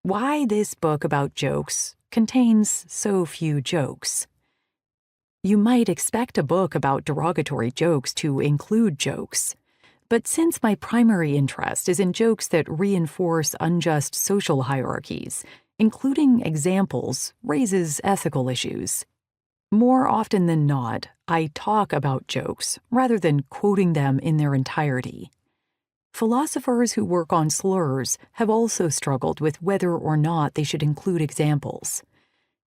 Why this book about jokes contains so few jokes. You might expect a book about derogatory jokes to include jokes. But since my primary interest is in jokes that reinforce unjust social hierarchies, including examples raises ethical issues. More often than not, I talk about jokes rather than quoting them in their entirety. Philosophers who work on slurs have also struggled with whether or not they should include examples.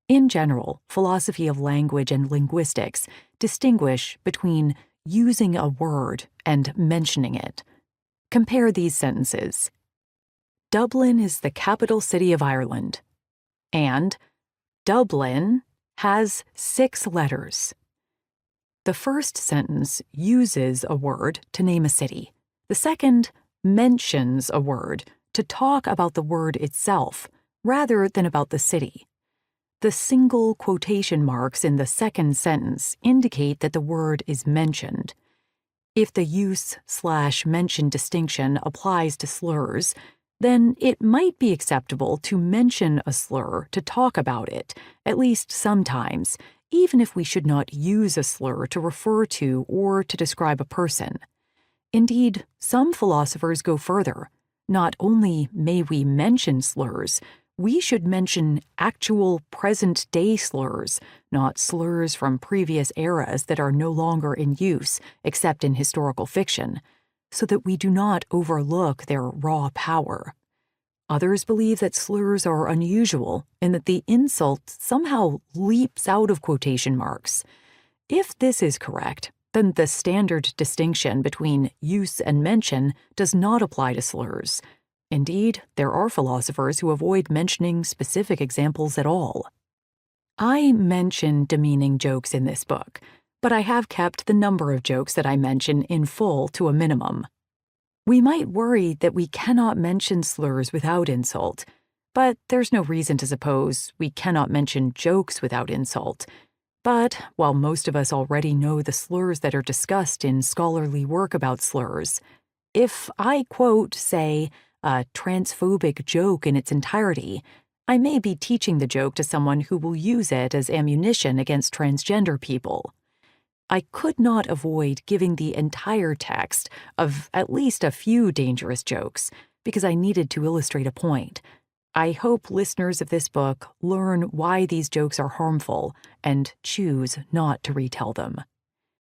In general, philosophy of language and linguistics distinguish between using a word and mentioning it. Compare these sentences. Dublin is the capital city of Ireland. And Dublin has 6 letters. The first sentence uses a word to name a city. The second mentions a word to talk about the word itself rather than about the city. The single quotation marks in the second sentence indicate that the word is mentioned. If the use/mention distinction applies to slurs, then it might be acceptable to mention a slur to talk about it, at least sometimes, even if we should not use a slur to refer to or to describe a person. Indeed, some philosophers go further. Not only may we mention slurs, we should mention actual present-day slurs, not slurs from previous eras that are no longer in use except in historical fiction, so that we do not overlook their raw power. Others believe that slurs are unusual and that the insult somehow leaps out of quotation marks. If this is correct, then the standard distinction between use and mention does not apply to slurs. Indeed, there are philosophers who avoid mentioning specific examples at all. I mention demeaning jokes in this book, but I have kept the number of jokes that I mention in full to a minimum. We might worry that we cannot mention slurs without insult, but there's no reason to suppose we cannot mention jokes without insult. But while most of us already know the slurs that are discussed in scholarly work about slurs, if I quote, say, a transphobic joke in its entirety, I may be teaching the joke to someone who will use it as ammunition against transgender people. I could not avoid giving the entire text of at least a few dangerous jokes because I needed to illustrate a point. I hope listeners of this book learn why these jokes are harmful and choose not to retell them.